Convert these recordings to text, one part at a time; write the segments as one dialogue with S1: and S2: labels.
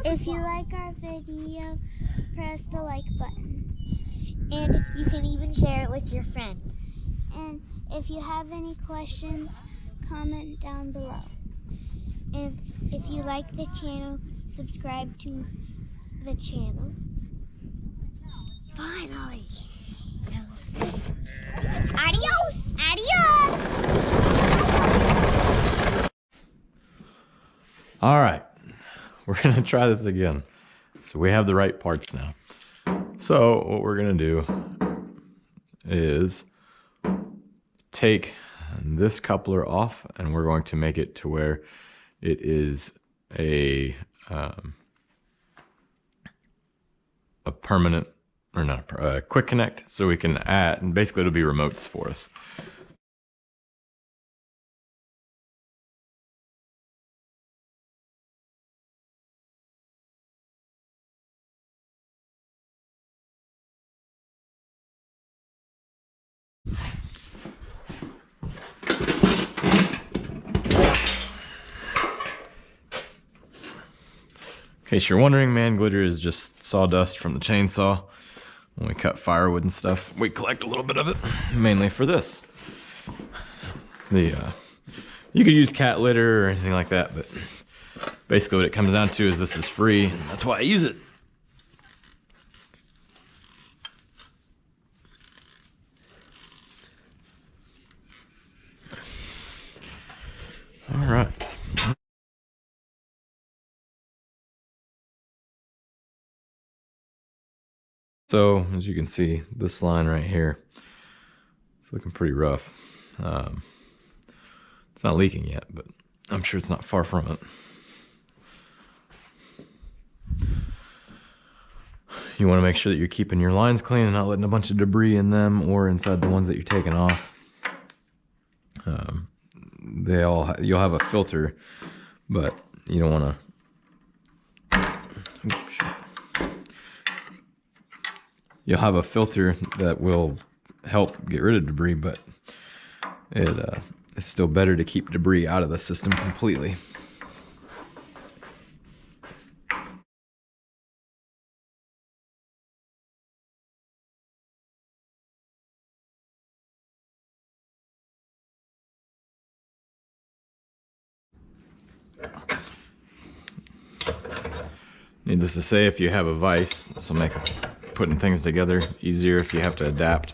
S1: If you like our video, press the like button. And you can even share it with your friends. And if you have any questions, comment down below. And if you like the channel, subscribe to the channel. Finally. Adios. Adios.
S2: All right, we're gonna try this again. So we have the right parts now. So what we're gonna do is take this coupler off, and we're going to make it to where it is a permanent, or not a quick connect, so we can add, and basically it'll be remotes for us. In case you're wondering, man, glitter is just sawdust from the chainsaw. When we cut firewood and stuff, we collect a little bit of it, mainly for this. You could use cat litter or anything like that, but basically what it comes down to is this is free, and that's why I use it. All right. So as you can see, this line right here, it's looking pretty rough. It's not leaking yet, but I'm sure it's not far from it. You want to make sure that you're keeping your lines clean and not letting a bunch of debris in them or inside the ones that you're taking off. You'll have a filter, but you don't want to. You'll have a filter that will help get rid of debris, but it's still better to keep debris out of the system completely. Needless to say, if you have a vise, this will make putting things together easier if you have to adapt.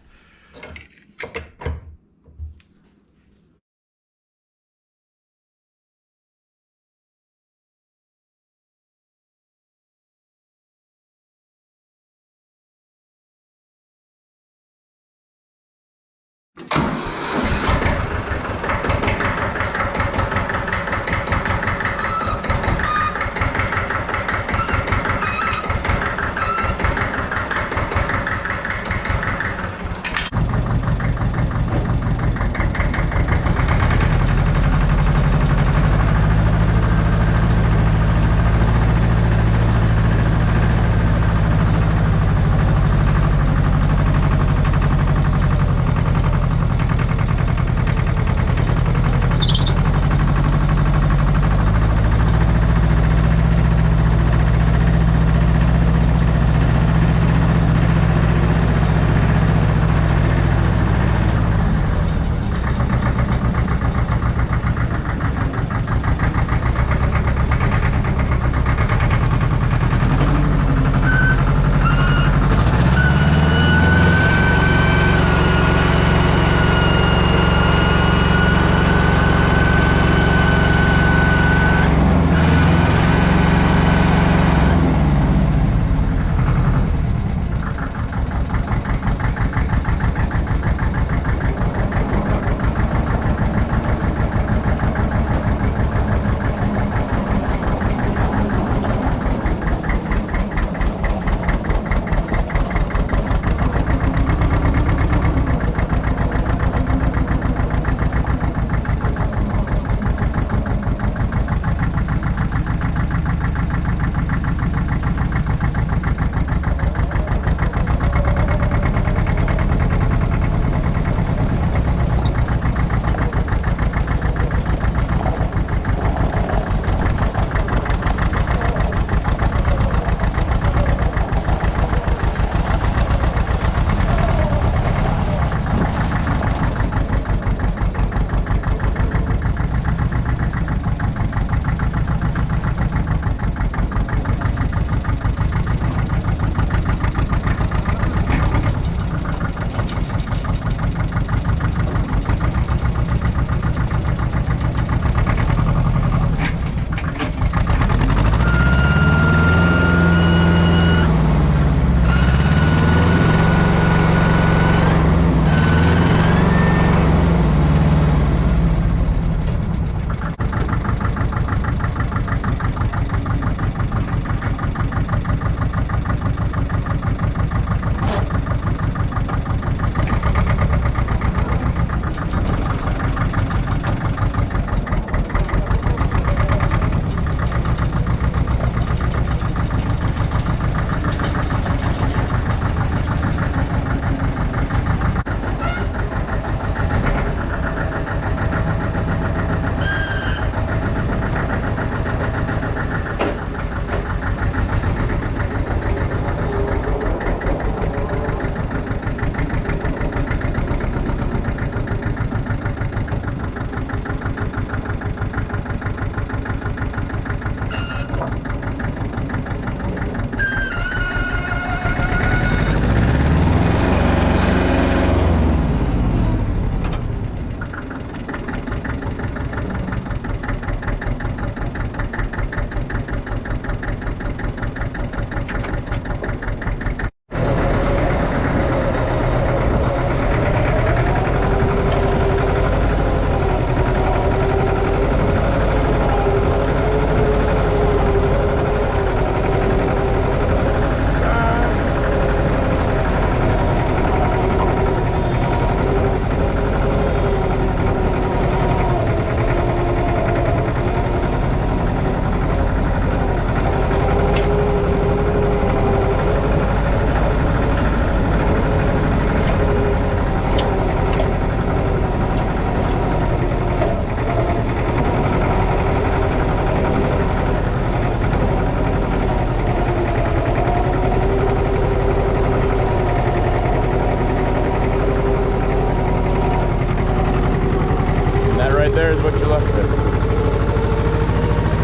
S2: right there is what you're left with.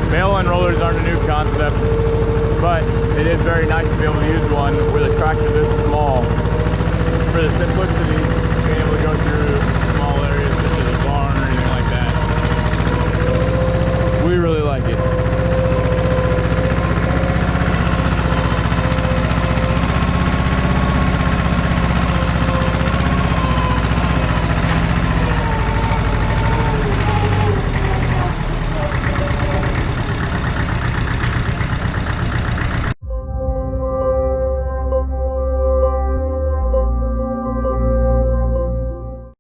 S2: Bale Unrollers aren't a new concept, but it is very nice to be able to use one with a tractor this small for the simplicity of being able to go through